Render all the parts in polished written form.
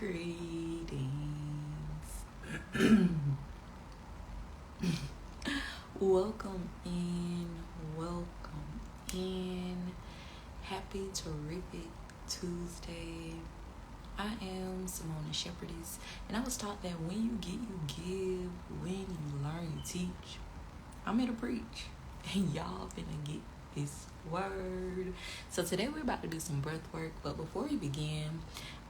Greetings. Welcome in. Welcome in. Happy terrific Tuesday. I am Simone, Shepherdess, and I was taught that when you get, you give. When you learn, you teach. I'm here to preach, and y'all finna get this word. So today we're about to do some breath work, but before we begin,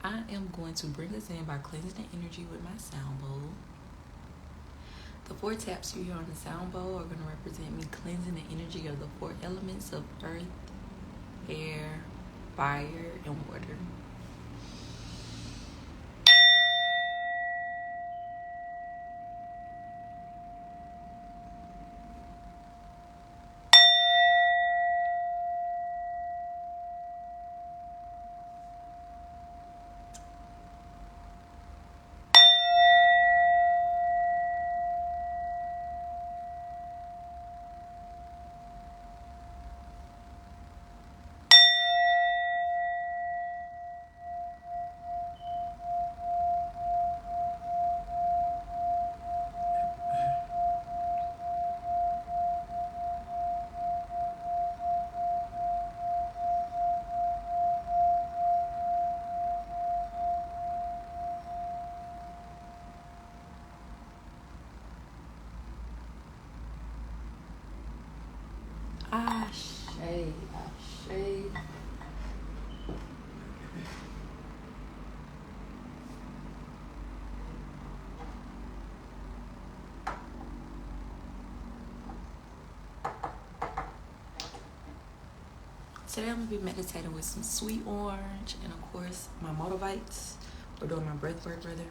I am going to bring us in by cleansing the energy with my sound bowl. The 4 taps you hear on the sound bowl are going to represent me cleansing the energy of the 4 elements of earth, air, fire, and water. Ashe. Today I'm going to be meditating with some sweet orange and of course my motivates. We're doing my breath work, brother.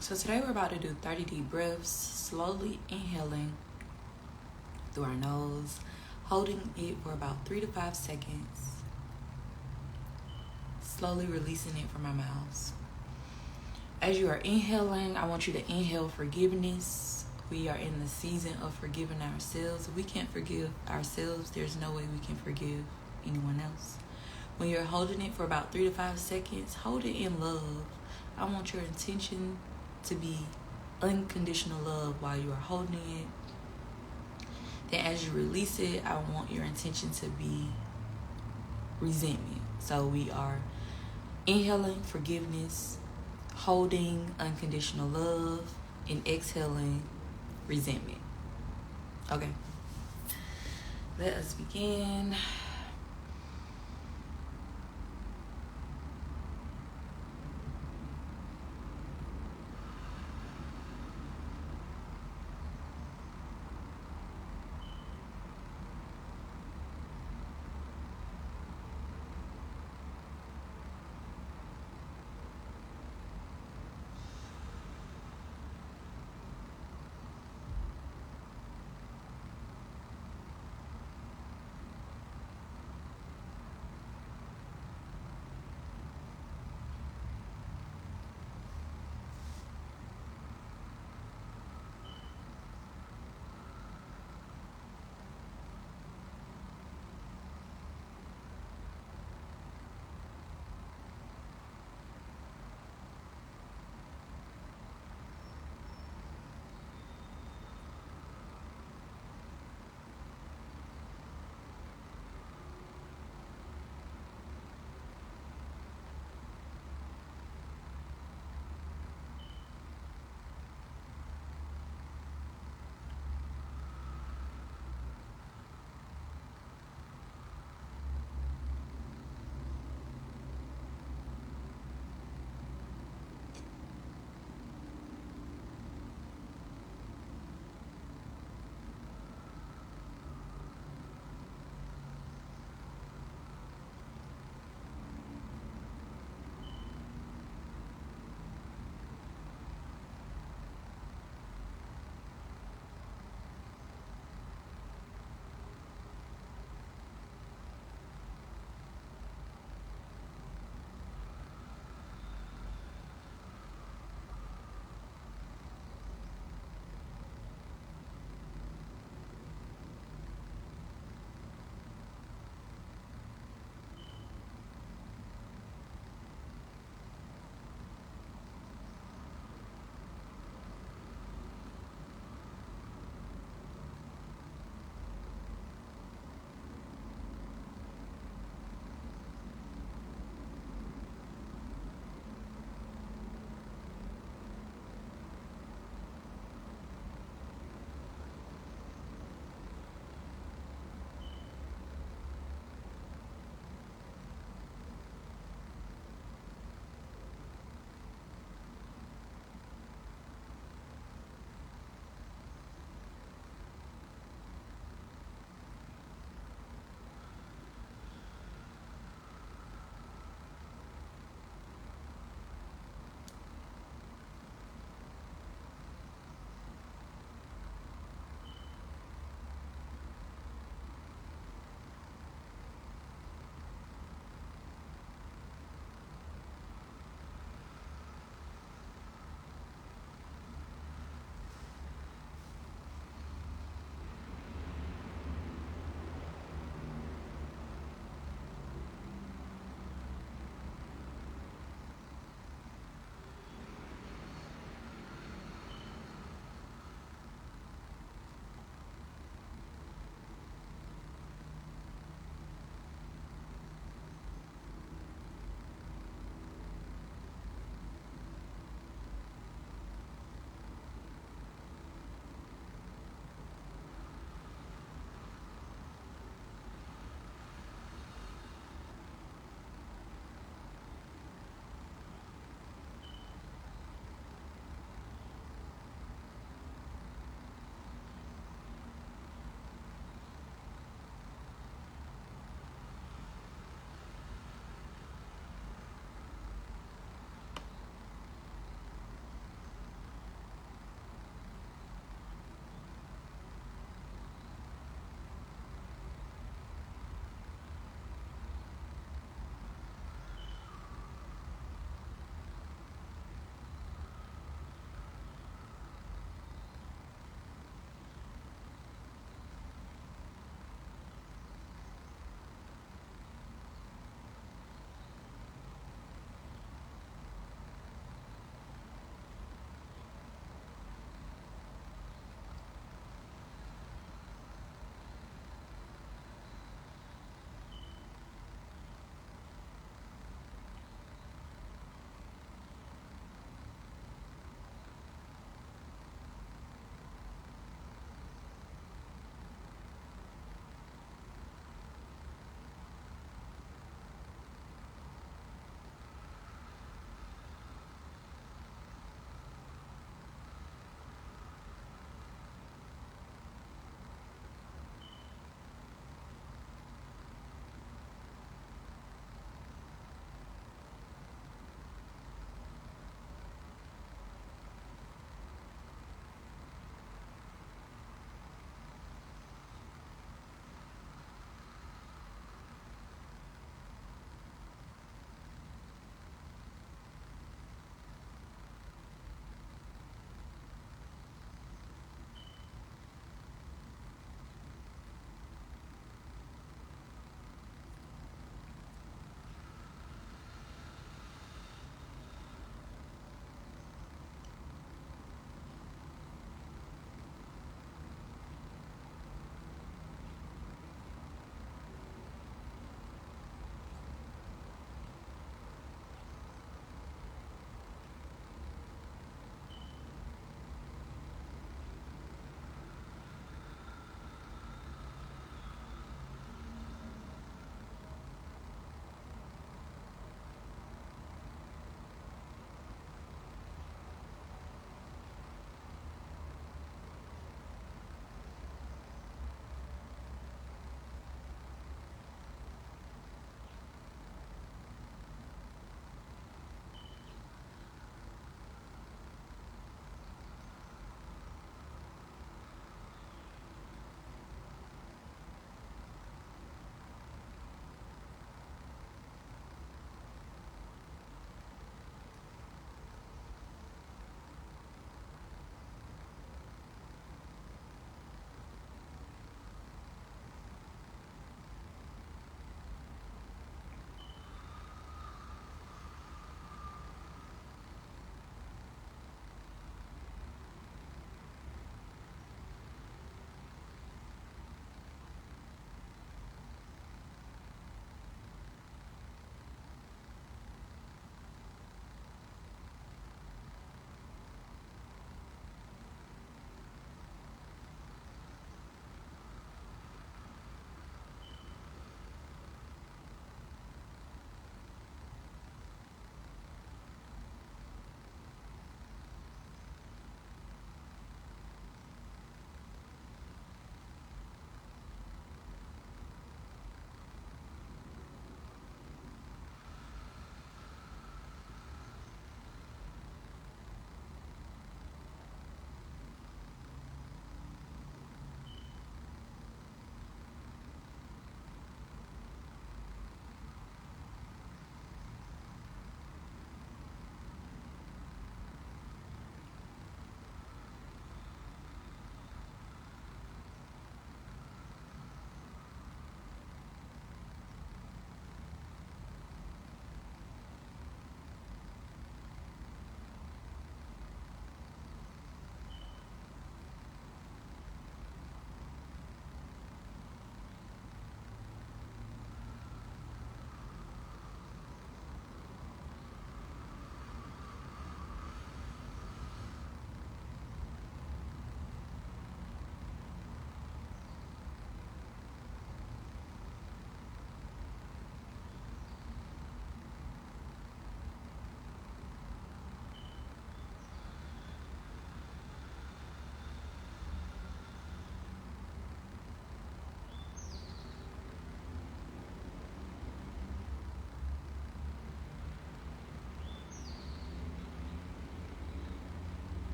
So today we're about to do 30 deep breaths, slowly inhaling through our nose, holding it for about 3 to 5 seconds, slowly releasing it from our mouths. As you are inhaling, I want you to inhale forgiveness. We are in the season of forgiving ourselves. If we can't forgive ourselves, there's no way we can forgive anyone else. When you're holding it for about 3 to 5 seconds, hold it in love. I want your intention to be unconditional love while you are holding it. Then as you release it, I want your intention to be resentment. So we are inhaling forgiveness, holding unconditional love, and exhaling resentment. Okay. Let us begin.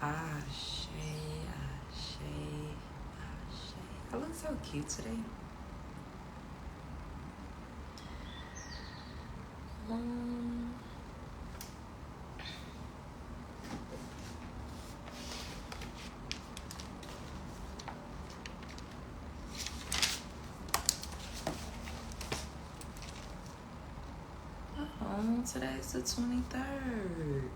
Ashe, ashe, ashe. I look so cute today. Today's the 23rd.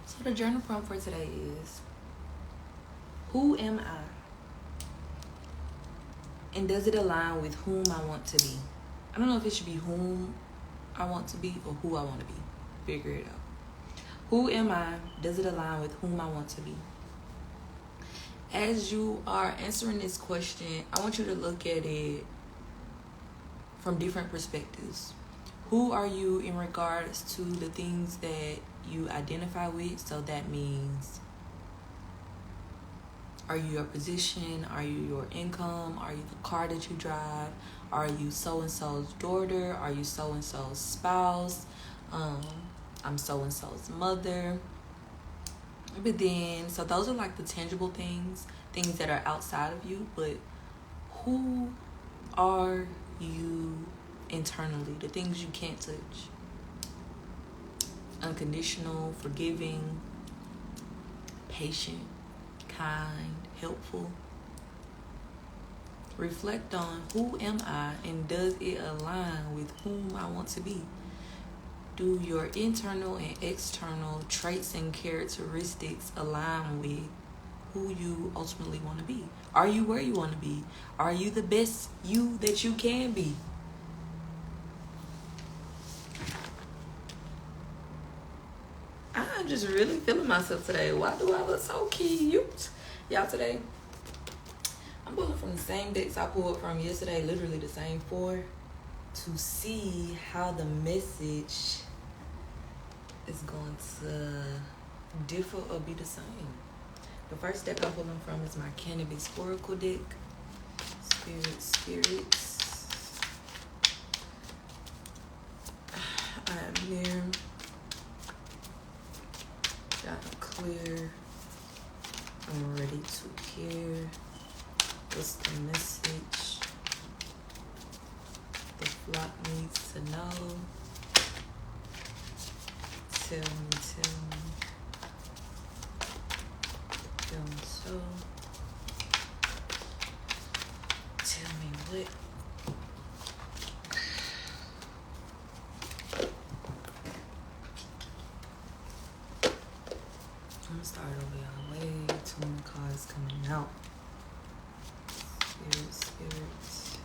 So the journal prompt for today is, who am I? And does it align with whom I want to be? I don't know if it should be whom I want to be or who I want to be. Figure it out. Who am I? Does it align with whom I want to be? As you are answering this question, I want you to look at it from different perspectives. Who are you in regards to the things that you identify with? So that means, are you your position? Are you your income? Are you the car that you drive? Are you so-and-so's daughter? Are you so-and-so's spouse? I'm so-and-so's mother. But then, so those are like the tangible things that are outside of you. But who are you internally? The things you can't touch. Unconditional, forgiving, patient, kind, helpful. Reflect on, who am I, and does it align with whom I want to be? Do your internal and external traits and characteristics align with who you ultimately want to be? Are you where you want to be? Are you the best you that you can be? I'm just really feeling myself today. Why do I look so cute? Y'all, today, I'm pulling from the same decks I pulled from yesterday, literally the same 4, to see how the message is going to differ or be the same. The first deck I'm pulling from is my Cannabis Oracle deck. Spirits. I am here. Got clear. I'm ready to hear. What's the message the flock needs to know? Tell me. So, tell me what. I'm gonna start over, y'all. Way too many cards coming out. Spirits.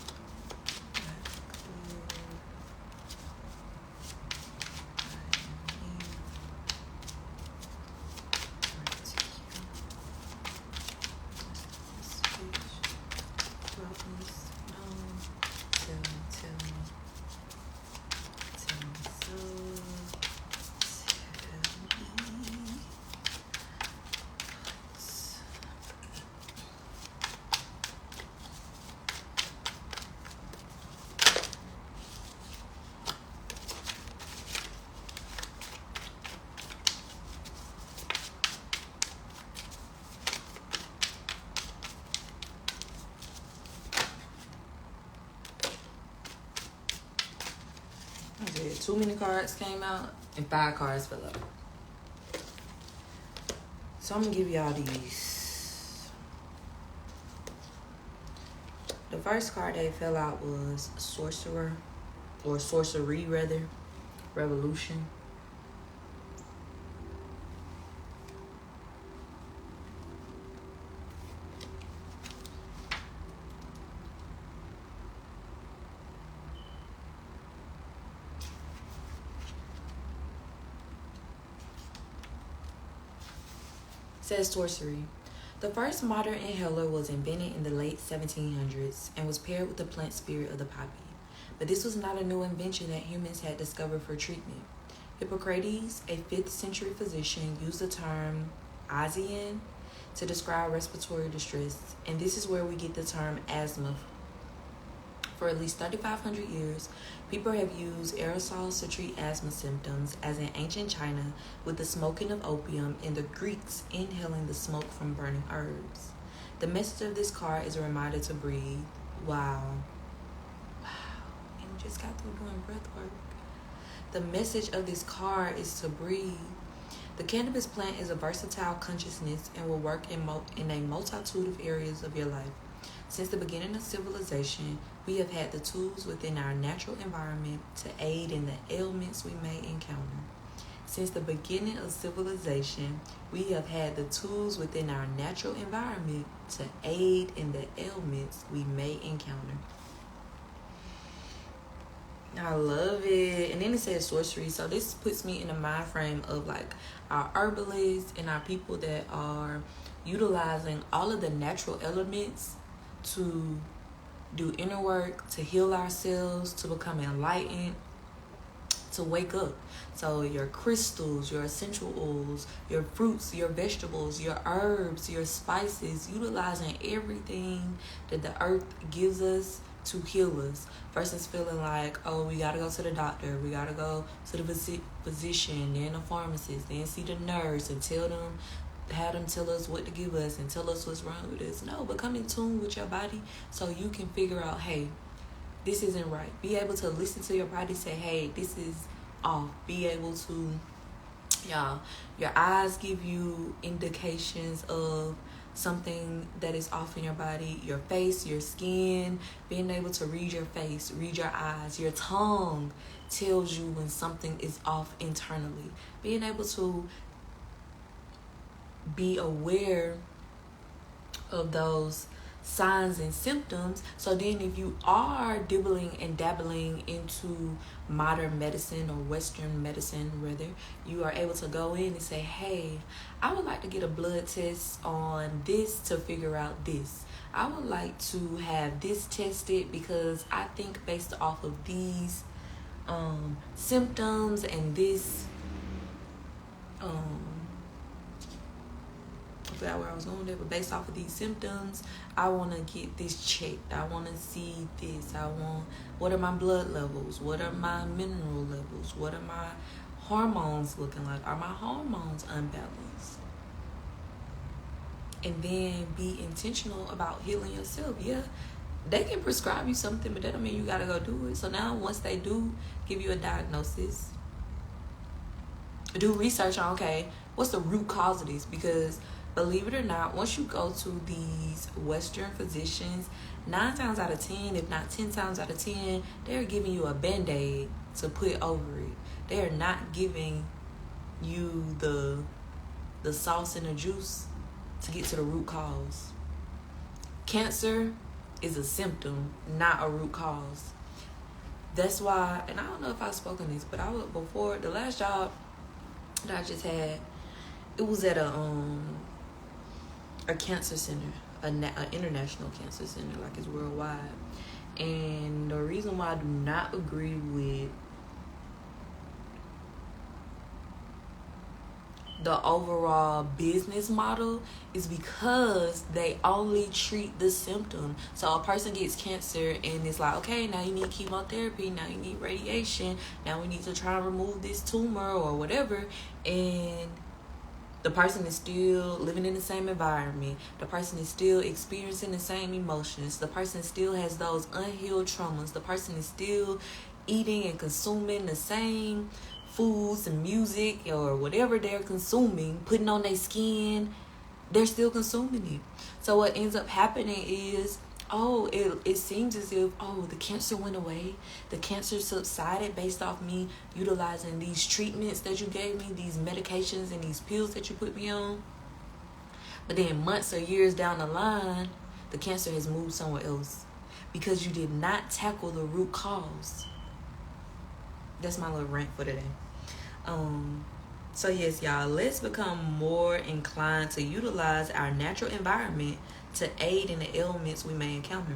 Too many cards came out and 5 cards fell out. So I'm gonna give y'all these. The first card that fell out was Sorcerer, or Sorcery rather, Revolution. Says sorcery. The first modern inhaler was invented in the late 1700s and was paired with the plant spirit of the poppy. But this was not a new invention that humans had discovered for treatment. Hippocrates, a 5th century physician, used the term Asian to describe respiratory distress, and this is where we get the term asthma. For at least 3,500 years, people have used aerosols to treat asthma symptoms, as in ancient China with the smoking of opium and the Greeks inhaling the smoke from burning herbs. The message of this card is a reminder to breathe. Wow. And we just got through doing breath work. The message of this card is to breathe. The cannabis plant is a versatile consciousness and will work in a multitude of areas of your life. Since the beginning of civilization, we have had the tools within our natural environment to aid in the ailments we may encounter. Since the beginning of civilization, we have had the tools within our natural environment to aid in the ailments we may encounter. I love it. And then it says sorcery. So this puts me in the mind frame of like our herbalists and our people that are utilizing all of the natural elements to do inner work, to heal ourselves, to become enlightened, to wake up. So your crystals, your essential oils, your fruits, your vegetables, your herbs, your spices, utilizing everything that the earth gives us to heal us, versus feeling like, oh, we gotta go to the doctor, we gotta go to the physician, then the pharmacist, then see the nurse and have them tell us what to give us and tell us what's wrong with us. No, but come in tune with your body so you can figure out, hey, this isn't right. Be able to listen to your body, say, hey, this is off. Be able to, your eyes give you indications of something that is off in your body. Your face, your skin, being able to read your face, read your eyes. Your tongue tells you when something is off internally. Being able to be aware of those signs and symptoms, so then if you are dibbling and dabbling into modern medicine or Western medicine rather, you are able to go in and say, hey, I would like to get a blood test on this to figure out this. I would like to have this tested because I think based off of these symptoms and this I forgot where I was going there, but based off of these symptoms, I want to get this checked. I want to see this. What are my blood levels? What are my mineral levels? What are my hormones looking like? Are my hormones unbalanced? And then be intentional about healing yourself. Yeah, they can prescribe you something, but that don't mean you got to go do it. So now once they do give you a diagnosis, do research on, okay, what's the root cause of this? Because believe it or not, once you go to these Western physicians, 9 times out of 10, if not 10 times out of 10, they're giving you a Band-Aid to put over it. They're not giving you the sauce and the juice to get to the root cause. Cancer is a symptom, not a root cause. That's why, and I don't know if I've spoken this, but before the last job that I just had, it was at a cancer center, an international cancer center, like it's worldwide. And the reason why I do not agree with the overall business model is because they only treat the symptom. So a person gets cancer and it's like, okay, now you need chemotherapy, now you need radiation, now we need to try and remove this tumor or whatever, and the person is still living in the same environment. The person is still experiencing the same emotions. The person still has those unhealed traumas. The person is still eating and consuming the same foods and music or whatever they're consuming, putting on their skin. They're still consuming it. So what ends up happening is, it seems as if, the cancer went away. The cancer subsided based off me utilizing these treatments that you gave me, these medications and these pills that you put me on. But then months or years down the line, the cancer has moved somewhere else because you did not tackle the root cause. That's my little rant for today. So yes, y'all, let's become more inclined to utilize our natural environment to aid in the ailments we may encounter.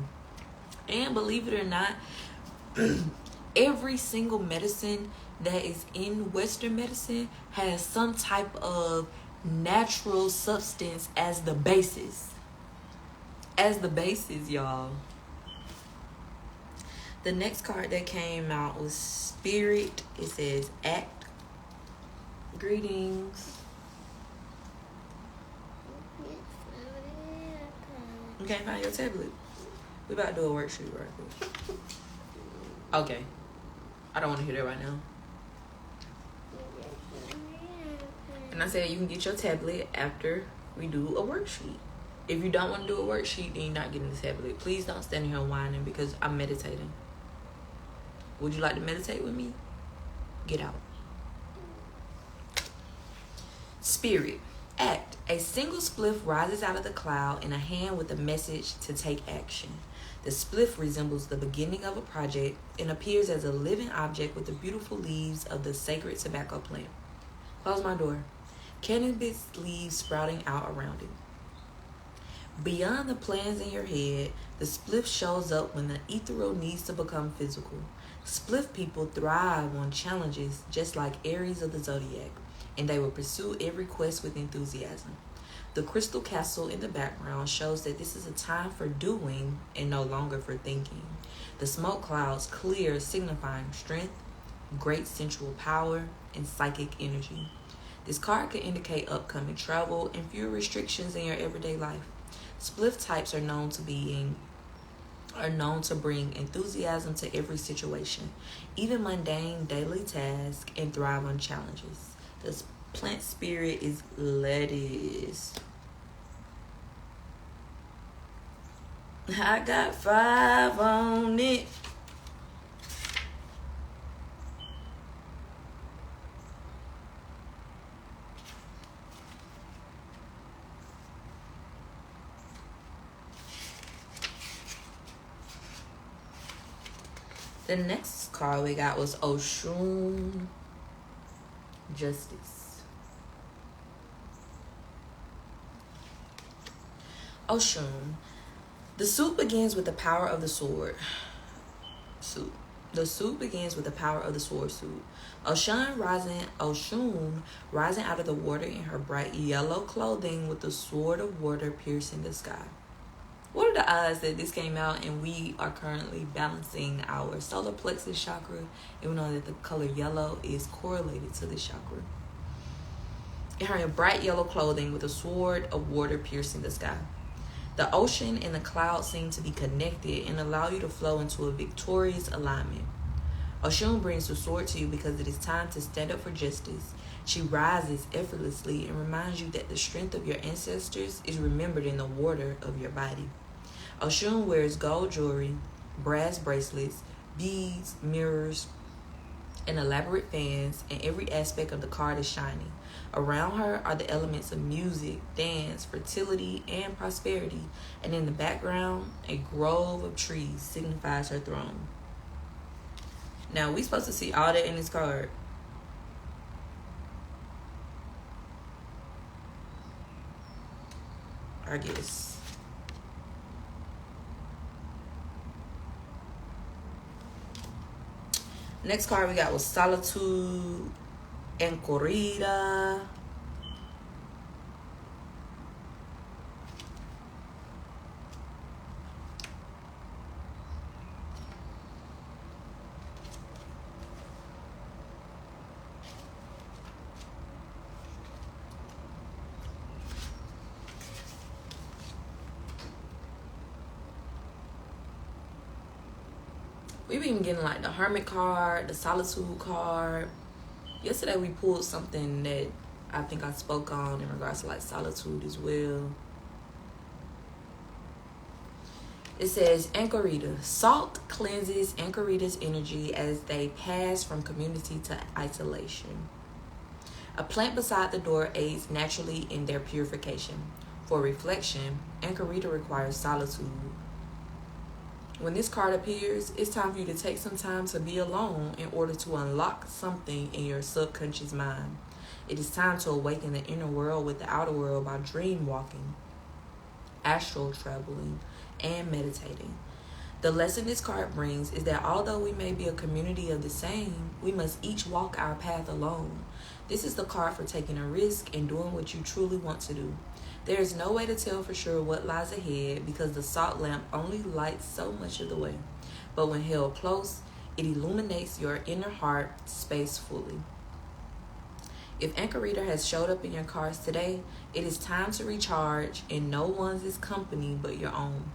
And believe it or not, every single medicine that is in Western medicine has some type of natural substance as the basis. As the basis, y'all. The next card that came out was Spirit. It says Act. Greetings. You can't find your tablet. We about to do a worksheet right quick. Okay. I don't want to hear that right now. And I said you can get your tablet after we do a worksheet. If you don't want to do a worksheet, then you're not getting the tablet. Please don't stand here whining because I'm meditating. Would you like to meditate with me? Get out. Spirit. Act. A single spliff rises out of the cloud in a hand with a message to take action. The spliff resembles the beginning of a project and appears as a living object with the beautiful leaves of the sacred tobacco plant. Close my door. Cannabis leaves sprouting out around it. Beyond the plans in your head, the spliff shows up when the ethereal needs to become physical. Spliff people thrive on challenges just like Aries of the zodiac, and they will pursue every quest with enthusiasm. The crystal castle in the background shows that this is a time for doing and no longer for thinking. The smoke clouds clear, signifying strength, great sensual power, and psychic energy. This card could indicate upcoming travel and fewer restrictions in your everyday life. Spliff types are known to bring enthusiasm to every situation, even mundane daily tasks, and thrive on challenges. The plant spirit is lettuce. I got 5 on it. The next card we got was Oshun Justice. Oshun. The suit begins with the power of the sword. The suit begins with the power of the sword suit. Oshun rising out of the water in her bright yellow clothing with the sword of water piercing the sky. What are the odds that this came out and we are currently balancing our solar plexus chakra, and we know that the color yellow is correlated to this chakra? In her bright yellow clothing with a sword of water piercing the sky. The ocean and the clouds seem to be connected and allow you to flow into a victorious alignment. Oshun brings the sword to you because it is time to stand up for justice. She rises effortlessly and reminds you that the strength of your ancestors is remembered in the water of your body. Oshun wears gold jewelry, brass bracelets, beads, mirrors, and elaborate fans, and every aspect of the card is shiny. Around her are the elements of music, dance, fertility, and prosperity, and in the background, a grove of trees signifies her throne. Now, we supposed to see all that in this card. I guess. Next card we got was Solitude and Corrida. We've been getting like the Hermit card, the Solitude card. Yesterday we pulled something that I think I spoke on in regards to like solitude as well. It says, Anchorita. Salt cleanses Anchorita's energy as they pass from community to isolation. A plant beside the door aids naturally in their purification. For reflection, Anchorita requires solitude. When this card appears, it's time for you to take some time to be alone in order to unlock something in your subconscious mind. It is time to awaken the inner world with the outer world by dream walking, astral traveling, and meditating. The lesson this card brings is that although we may be a community of the same, we must each walk our path alone. This is the card for taking a risk and doing what you truly want to do. There is no way to tell for sure what lies ahead because the salt lamp only lights so much of the way. But when held close, it illuminates your inner heart space fully. If Anchor Reader has showed up in your cards today, it is time to recharge in no one's company but your own.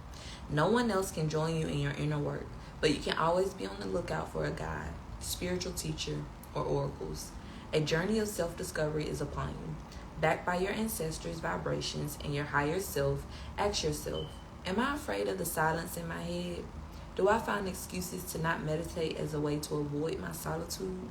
No one else can join you in your inner work, but you can always be on the lookout for a guide, spiritual teacher, or oracles. A journey of self-discovery is upon you. Backed by your ancestors' vibrations and your higher self, ask yourself, am I afraid of the silence in my head? Do I find excuses to not meditate as a way to avoid my solitude?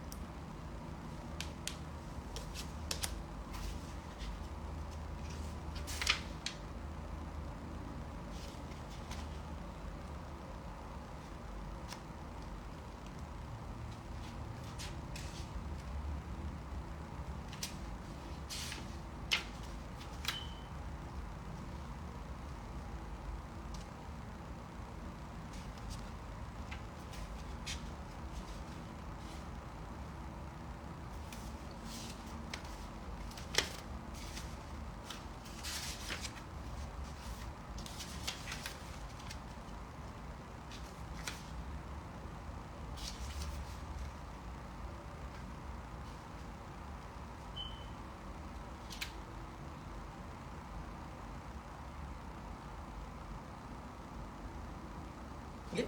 Yep.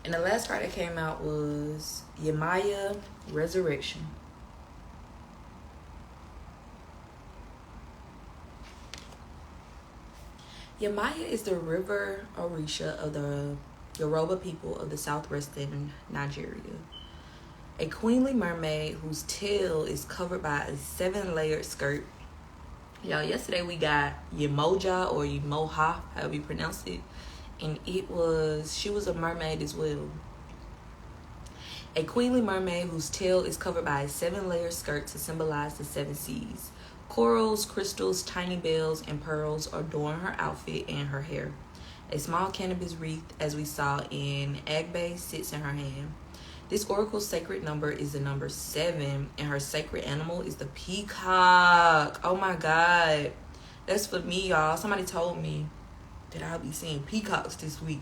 And the last card that came out was Yemaya Resurrection. Yemaya is the river Orisha of the Yoruba people of the southwestern Nigeria. A queenly mermaid whose tail is covered by a 7-layered skirt. Y'all, yesterday we got Yemoja or Yemoha, however you pronounce it. And she was a mermaid as well. A queenly mermaid whose tail is covered by a 7-layer skirt to symbolize the 7 seas. Corals, crystals, tiny bells, and pearls adorn her outfit and her hair. A small cannabis wreath, as we saw in Agbe, sits in her hand. This oracle's sacred number is the number 7, and her sacred animal is the peacock. Oh my God. That's for me, y'all. Somebody told me that I'll be seeing peacocks this week.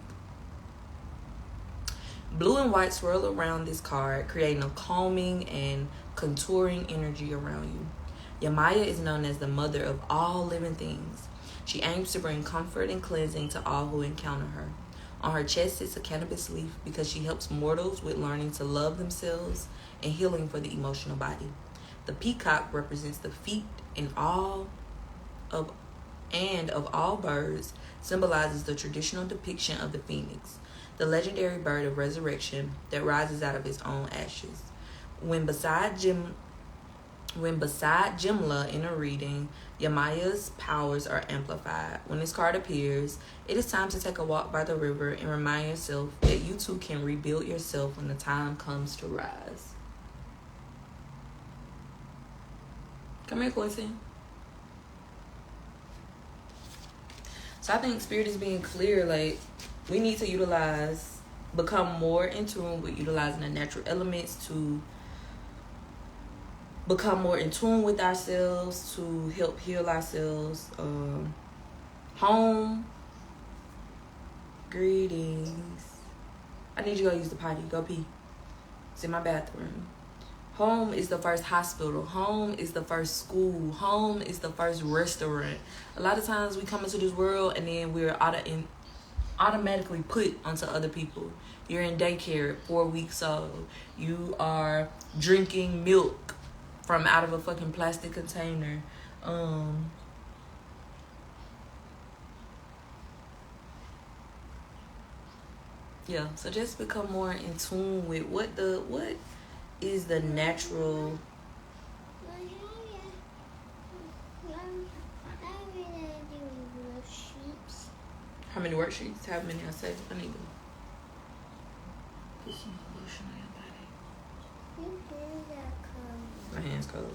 Blue and white swirl around this card, creating a calming and contouring energy around you. Yemaya is known as the mother of all living things. She aims to bring comfort and cleansing to all who encounter her. On her chest sits a cannabis leaf because she helps mortals with learning to love themselves and healing for the emotional body. The peacock represents the feet and of all birds, symbolizes the traditional depiction of the phoenix, the legendary bird of resurrection that rises out of its own ashes. When beside Jimla in a reading, Yemaya's powers are amplified. When this card appears, it is time to take a walk by the river and remind yourself that you too can rebuild yourself when the time comes to rise. Come here, Quincy. So I think Spirit is being clear, like, we need to become more in tune with utilizing the natural elements to become more in tune with ourselves, to help heal ourselves. Home. Greetings. I need you to go use the potty. Go pee. It's in my bathroom. Home is the first hospital. Home is the first school. Home is the first restaurant. A lot of times we come into this world and then we're automatically put onto other people. You're in daycare at 4 weeks old. You are drinking milk from out of a fucking plastic container. Yeah, so just become more in tune with what is the natural. How many worksheets? How many I say? I need to put some lotion on your body. My hand's cold.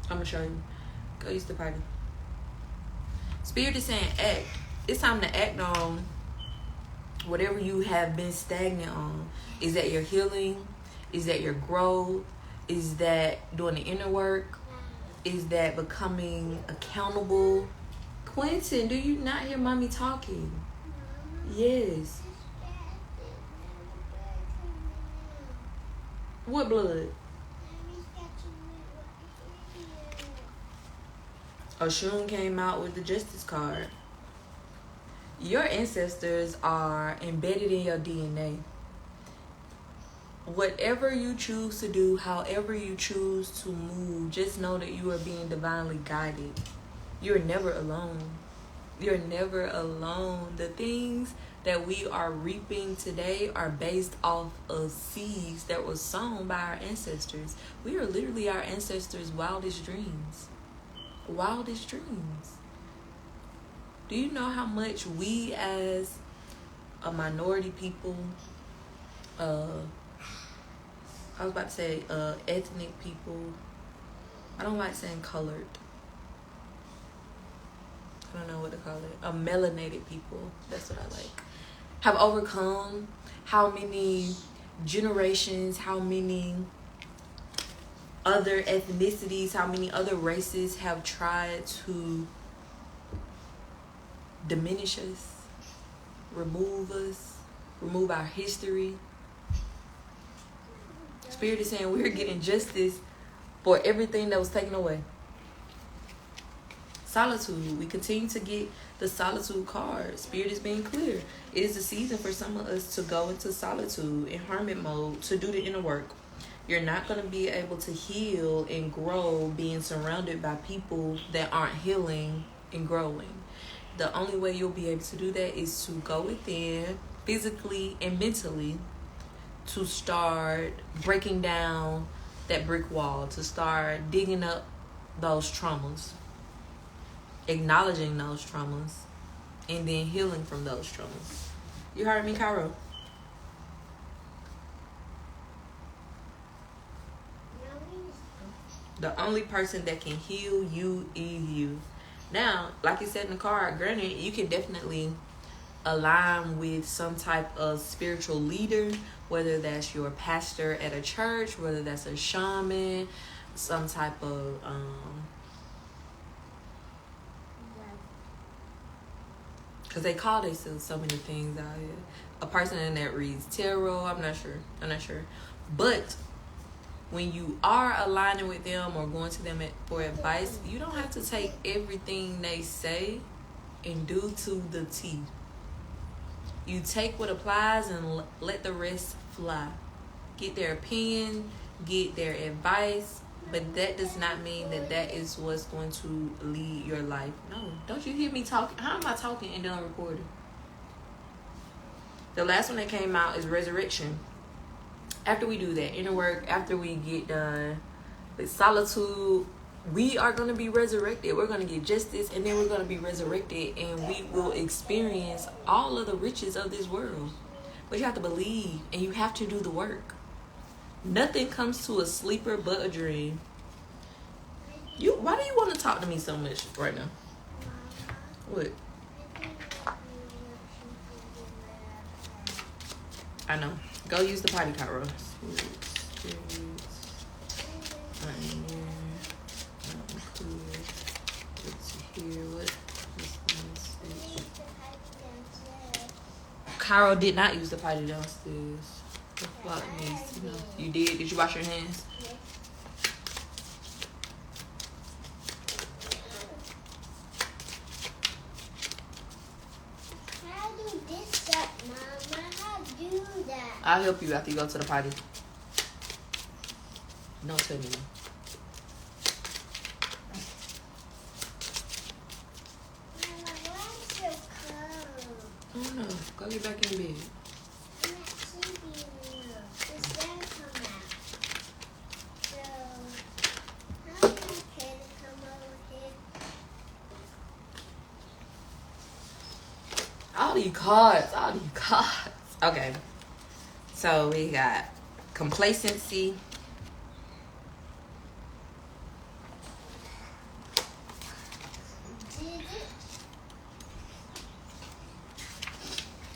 I'm gonna show you. Go use the party. Spirit is saying act. It's time to act on whatever you have been stagnant on. Is that your healing? Is that your growth? Is that doing the inner work? Is that becoming accountable? Quentin, do you not hear mommy talking? Yes. What blood? Oshun came out with the justice card. Your ancestors are embedded in your DNA. Whatever you choose to do, however you choose to move, just know that you are being divinely guided. You're never alone. You're never alone. The things that we are reaping today are based off of seeds that were sown by our ancestors. We are literally our ancestors' wildest dreams. Wildest dreams. Do you know how much we as a minority people, I was about to say ethnic people, I don't like saying colored, I don't know what to call it, melanated people, that's what I like, have overcome, how many generations, how many other ethnicities, how many other races have tried to diminish us, remove our history. Spirit is saying we're getting justice for everything that was taken away. Solitude. We continue to get the solitude card. Spirit is being clear. It is the season for some of us to go into solitude, in hermit mode, to do the inner work. You're not going to be able to heal and grow being surrounded by people that aren't healing and growing. The only way you'll be able to do that is to go within, physically and mentally, to start breaking down that brick wall, to start digging up those traumas, acknowledging those traumas, and then healing from those traumas. You heard me, Cairo? The only person that can heal you is you. Now, like you said in the card, granted, you can definitely align with some type of spiritual leader, whether that's your pastor at a church, whether that's a shaman, some type of because they call themselves so many things out here. A person that reads tarot, I'm not sure. But when you are aligning with them or going to them for advice, you don't have to take everything they say and do to the T. You take what applies and let the rest fly. Get their opinion, get their advice, but that does not mean that that is what's going to lead your life. No, don't you hear me talking? How am I talking and done recording? The last one that came out is resurrection. After we do that inner work, after we get done with solitude, we are going to be resurrected. We're going to get justice, and then we're going to be resurrected, and we will experience all of the riches of this world. But you have to believe, and you have to do the work. Nothing comes to a sleeper but a dream. Why do you want to talk to me so much right now? What? I know. Go use the potty, Cairo. Cairo did not use the potty downstairs. You did? Did you wash your hands? How do this up, Mama? How do that? I'll help you after you go to the potty. Don't tell me. Mama, why is it so cold? I don't know. Go get back in bed. I'm not sleeping enough. The sun come out. So, cards. All these cards. Okay. So we got complacency.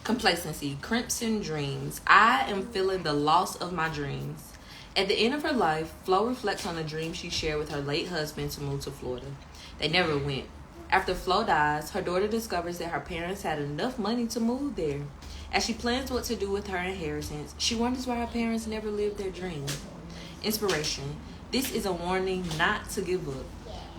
Complacency. Crimson dreams. I am feeling the loss of my dreams. At the end of her life, Flo reflects on the dream she shared with her late husband to move to Florida. They never went. After Flo dies, her daughter discovers that her parents had enough money to move there. As she plans what to do with her inheritance, she wonders why her parents never lived their dream. Inspiration. This is a warning not to give up.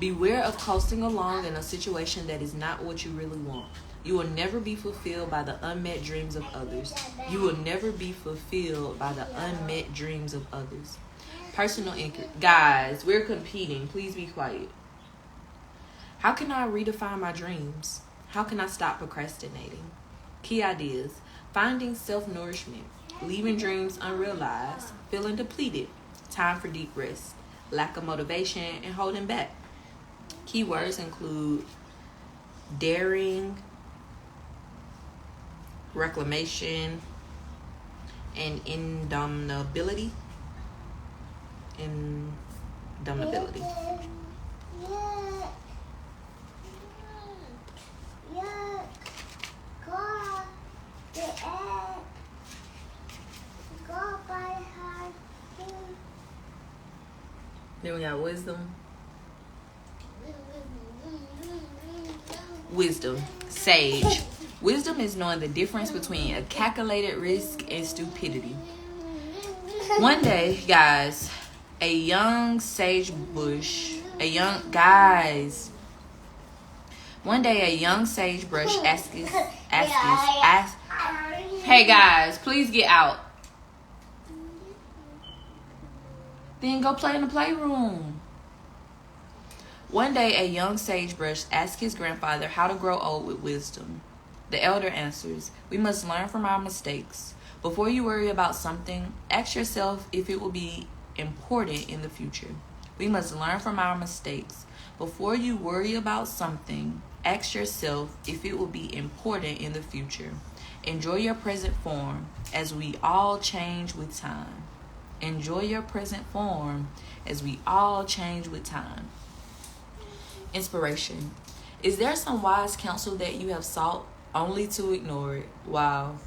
Beware of coasting along in a situation that is not what you really want. You will never be fulfilled by the unmet dreams of others. You will never be fulfilled by the unmet dreams of others. Personal inquiry. Guys, we're competing. Please be quiet. How can I redefine my dreams? How can I stop procrastinating? Key ideas. Finding self-nourishment. Leaving dreams unrealized. Feeling depleted. Time for deep rest. Lack of motivation and holding back. Keywords include daring, reclamation, and indomitability. Indomitability. Then we got wisdom. Wisdom. Sage. Wisdom is knowing the difference between a calculated risk and stupidity. One day, guys, a young sagebrush asks, hey guys, please get out. Then go play in the playroom. One day, a young sagebrush asks his grandfather how to grow old with wisdom. The elder answers, we must learn from our mistakes. Before you worry about something, ask yourself if it will be important in the future. We must learn from our mistakes. Before you worry about something, ask yourself if it will be important in the future. Enjoy your present form as we all change with time. Enjoy your present form as we all change with time. Inspiration. Is there some wise counsel that you have sought only to ignore it? Wow.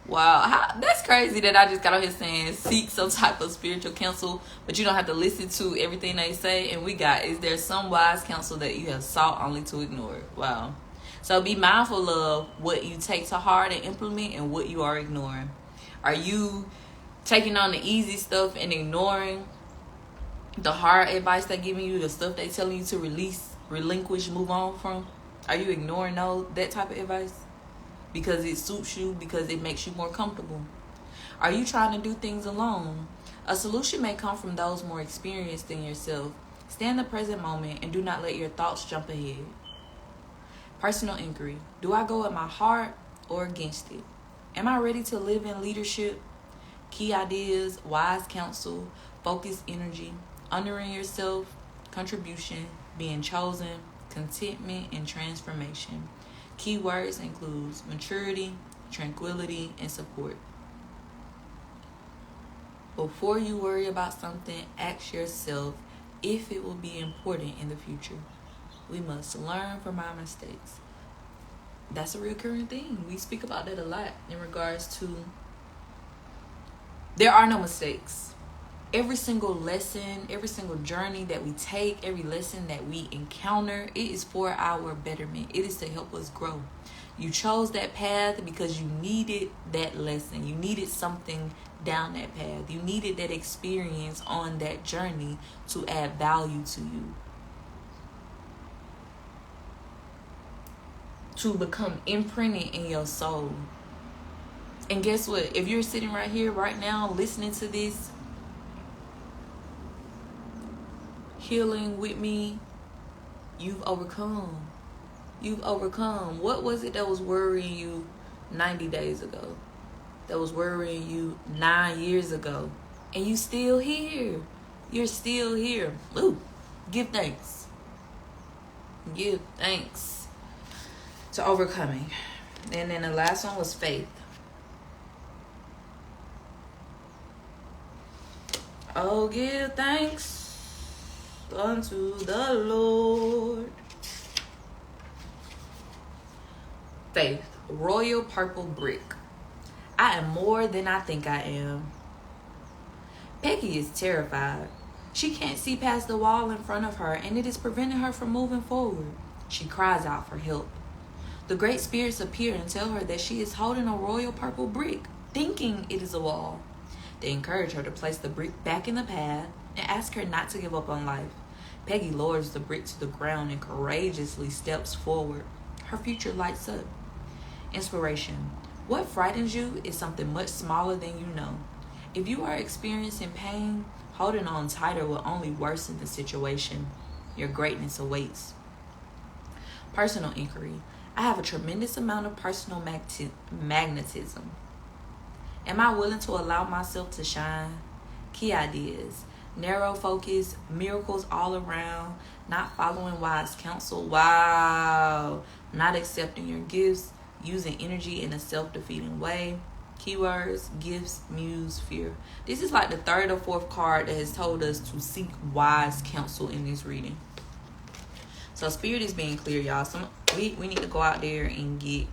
That's crazy that I just got on here saying seek some type of spiritual counsel, but you don't have to listen to everything they say. And we got, is there some wise counsel that you have sought only to ignore it? Wow. So be mindful of what you take to heart and implement and what you are ignoring. Are you taking on the easy stuff and ignoring the hard advice they're giving you, the stuff they're telling you to release, relinquish, move on from? Are you ignoring that type of advice because it suits you, because it makes you more comfortable? Are you trying to do things alone? A solution may come from those more experienced than yourself. Stay in the present moment and do not let your thoughts jump ahead. Personal inquiry. Do I go with my heart or against it? Am I ready to live in leadership? Key ideas, wise counsel, focused energy, honoring yourself, contribution, being chosen, contentment, and transformation. Keywords includes maturity, tranquility, and support. Before you worry about something, ask yourself if it will be important in the future. We must learn from our mistakes. That's a recurring thing. We speak about that a lot in regards to there are no mistakes. Every single lesson, every single journey that we take, every lesson that we encounter, it is for our betterment. It is to help us grow. You chose that path because you needed that lesson. You needed something down that path. You needed that experience on that journey to add value to you. To become imprinted in your soul. And guess what? If you're sitting right here, right now, listening to this, healing with me, you've overcome. You've overcome. What was it that was worrying you 90 days ago? That was worrying you 9 years ago? And you still here. You're still here. Ooh, give thanks. Give thanks to overcoming. And then the last one was faith. Oh, give thanks unto the Lord. Faith, royal purple brick. I am more than I think I am. Peggy is terrified. She can't see past the wall in front of her, and it is preventing her from moving forward. She cries out for help. The great spirits appear and tell her that she is holding a royal purple brick, thinking it is a wall. They encourage her to place the brick back in the path and ask her not to give up on life. Peggy lowers the brick to the ground and courageously steps forward. Her future lights up. Inspiration. What frightens you is something much smaller than you know. If you are experiencing pain, holding on tighter will only worsen the situation. Your greatness awaits. Personal inquiry. I have a tremendous amount of personal magnetism. Am I willing to allow myself to shine? Key ideas. Narrow focus, miracles all around, not following wise counsel. Wow. Not accepting your gifts, using energy in a self-defeating way. Keywords, gifts, muse, fear. This is like the third or fourth card that has told us to seek wise counsel in this reading. So spirit is being clear, y'all. We need to go out there and get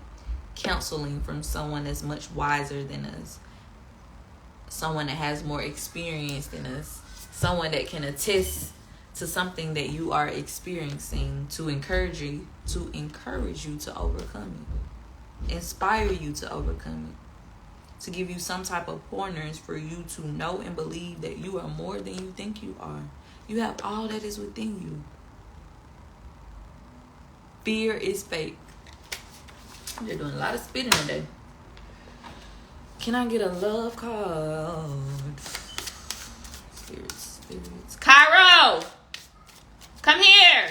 counseling from someone that's much wiser than us. Someone that has more experience than us. Someone that can attest to something that you are experiencing to encourage you to overcome it. Inspire you to overcome it. To give you some type of pointers for you to know and believe that you are more than you think you are. You have all that is within you. Fear is fake. They're doing a lot of spitting today. Can I get a love card? Spirits. Cairo! Come here!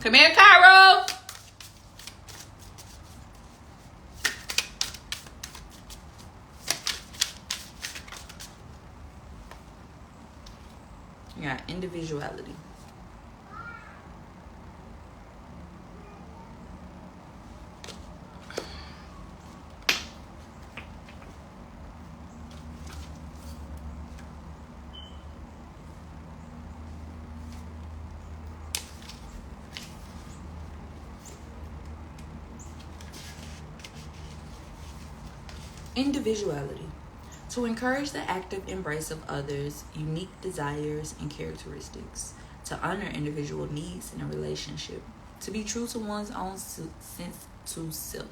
Come here, Cairo. You got individuality. Individuality. To encourage the active embrace of others' unique desires and characteristics. To honor individual needs in a relationship. To be true to one's own sense to self.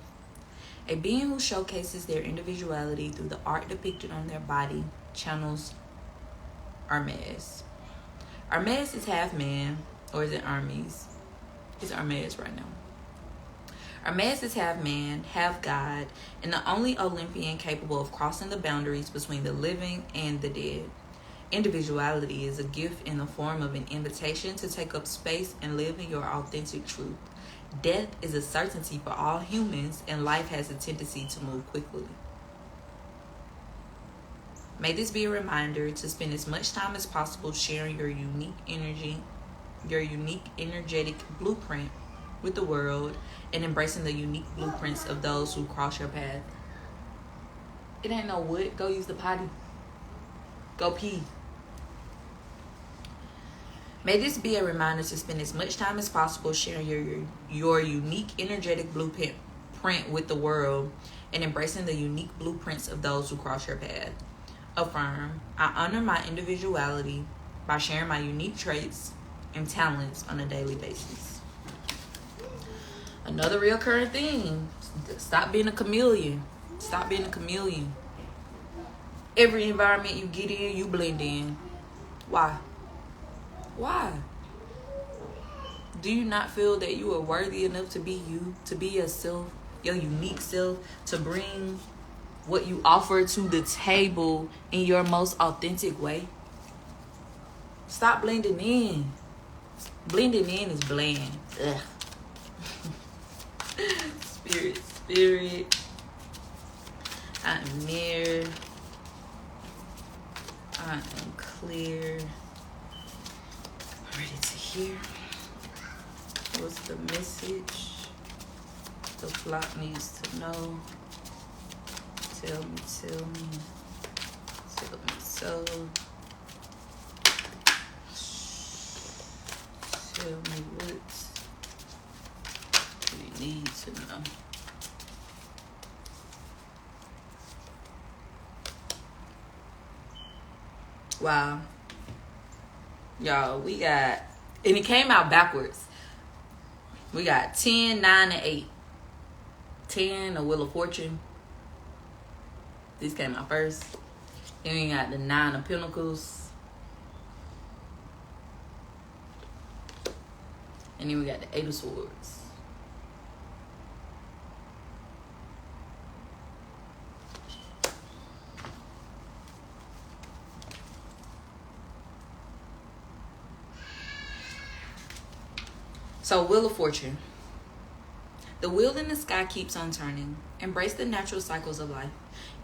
A being who showcases their individuality through the art depicted on their body channels Hermes. Hermes is half man, or is it Hermes? It's Hermes right now. Hermes is half man, half God, and the only Olympian capable of crossing the boundaries between the living and the dead. Individuality is a gift in the form of an invitation to take up space and live in your authentic truth. Death is a certainty for all humans, and life has a tendency to move quickly. May this be a reminder to spend as much time as possible sharing your unique energy, your unique energetic blueprint with the world and embracing the unique blueprints of those who cross your path. It ain't no what. Go use the potty. Go pee. May this be a reminder to spend as much time as possible sharing your unique energetic blueprint with the world and embracing the unique blueprints of those who cross your path. Affirm, I honor my individuality by sharing my unique traits and talents on a daily basis. Another recurring thing, stop being a chameleon. Stop being a chameleon. Every environment you get in, you blend in. Why? Why? Do you not feel that you are worthy enough to be you, to be yourself, your unique self, to bring what you offer to the table in your most authentic way? Stop blending in. Blending in is bland. Ugh. Spirit. I am near. I am clear. Ready to hear. What's the message the flock needs to know? Tell me so. Tell me what we need to know. Wow. Y'all, we got, and it came out backwards. We got 10, 9, and 8. 10, a Wheel of Fortune. This came out first. Then we got the 9 of Pentacles. And then we got the 8 of Swords. So, Wheel of Fortune. The wheel in the sky keeps on turning. Embrace the natural cycles of life.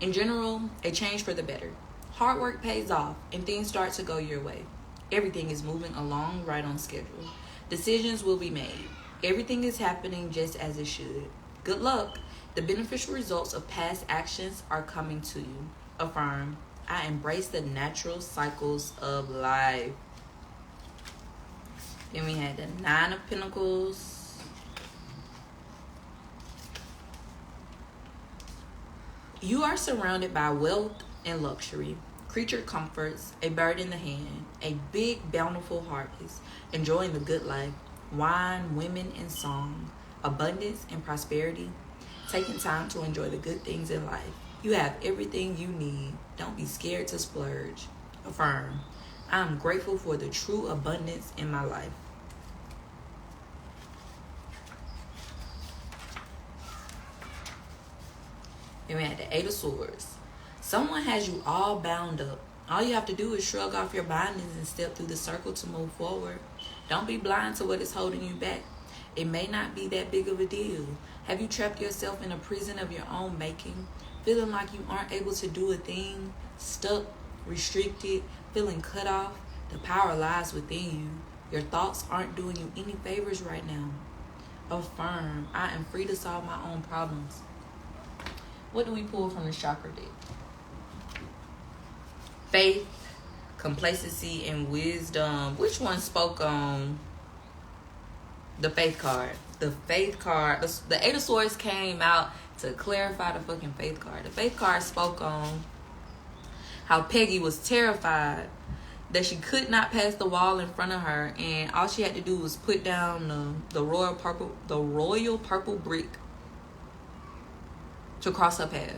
In general, a change for the better. Hard work pays off and things start to go your way. Everything is moving along right on schedule. Decisions will be made. Everything is happening just as it should. Good luck. The beneficial results of past actions are coming to you. Affirm, I embrace the natural cycles of life. Then we had the 9 of Pentacles. You are surrounded by wealth and luxury, creature comforts, a bird in the hand, a big bountiful harvest, enjoying the good life, wine, women, and song, abundance and prosperity, taking time to enjoy the good things in life. You have everything you need. Don't be scared to splurge. Affirm, I am grateful for the true abundance in my life. Then we had the 8 of Swords. Someone has you all bound up. All you have to do is shrug off your bindings and step through the circle to move forward. Don't be blind to what is holding you back. It may not be that big of a deal. Have you trapped yourself in a prison of your own making? Feeling like you aren't able to do a thing? Stuck, restricted, feeling cut off? The power lies within you. Your thoughts aren't doing you any favors right now. Affirm, I am free to solve my own problems. What do we pull from the chakra deck? Faith, complacency, and wisdom. Which one spoke on the faith card? The faith card, the 8 of Swords came out to clarify the fucking faith card. The faith card spoke on how Peggy was terrified that she could not pass the wall in front of her, and all she had to do was put down the royal purple brick to cross her path.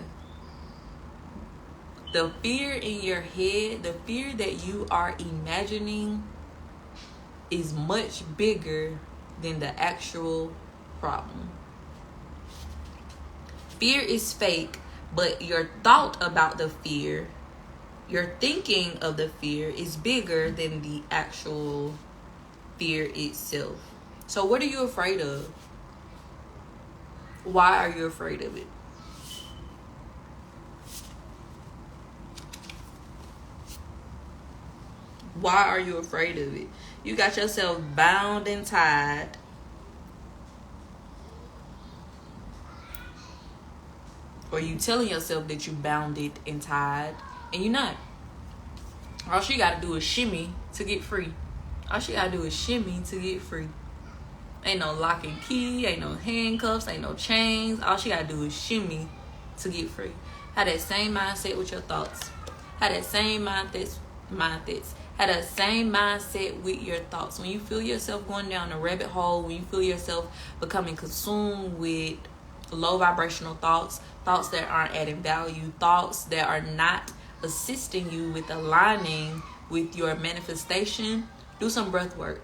The fear in your head, the fear that you are imagining is much bigger than the actual problem. Fear is fake, but your thought about the fear, your thinking of the fear is bigger than the actual fear itself. So what are you afraid of? Why are you afraid of it? Why are you afraid of it? You got yourself bound and tied Or you telling yourself that you bounded and tied, and you're not. All she got to do is shimmy to get free. All she got to do is shimmy to get free. Ain't no lock and key, ain't no handcuffs, ain't no chains. All she got to do is shimmy to get free. Have that same mindset with your thoughts. Have that same mindsets. Have that same mindset with your thoughts. When you feel yourself going down a rabbit hole, when you feel yourself becoming consumed with low vibrational thoughts that aren't adding value, thoughts that are not assisting you with aligning with your manifestation, do some breath work.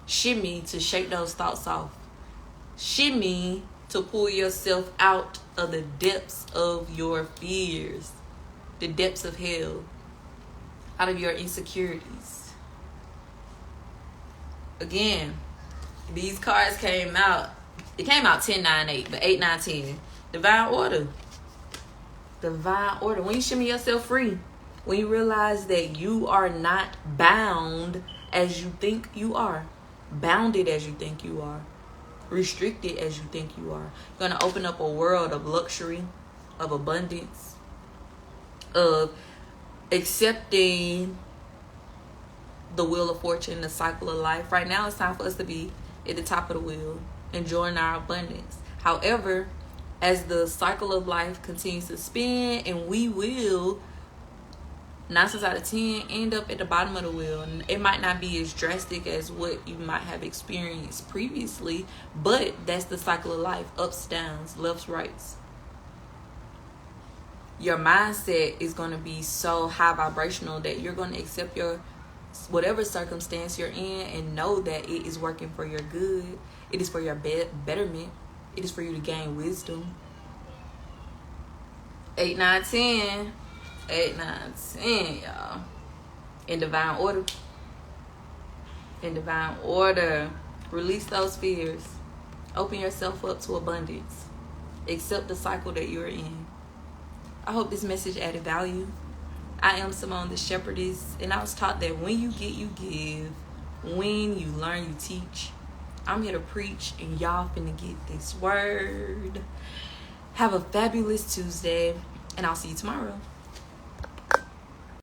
Shimmy to shake those thoughts off. Shimmy to pull yourself out of the depths of your fears, the depths of hell, out of your insecurities. Again, these cards came out. It came out 10, 9, 8, but 8, 9, 10. Divine order. Divine order. When you shimmy yourself free, when you realize that you are not bound as you think you are, bounded as you think you are, restricted as you think you are, you're going to open up a world of luxury, of abundance, of accepting the wheel of fortune, the cycle of life. Right now, it's time for us to be at the top of the wheel, enjoying our abundance. However, as the cycle of life continues to spin, and we will 9 times out of 10 end up at the bottom of the wheel. And it might not be as drastic as what you might have experienced previously, but that's the cycle of life. Ups, downs, lefts, rights. Your mindset is going to be so high vibrational that you're going to accept your whatever circumstance you're in and know that it is working for your good. It is for your betterment. It is for you to gain wisdom. 8, 9, 10. 8, 9, 10, y'all. In divine order. In divine order. Release those fears. Open yourself up to abundance. Accept the cycle that you're in. I hope this message added value. I am Simone the Shepherdess, and I was taught that when you get, you give. When you learn, you teach. I'm here to preach, and y'all finna get this word. Have a fabulous Tuesday, and I'll see you tomorrow.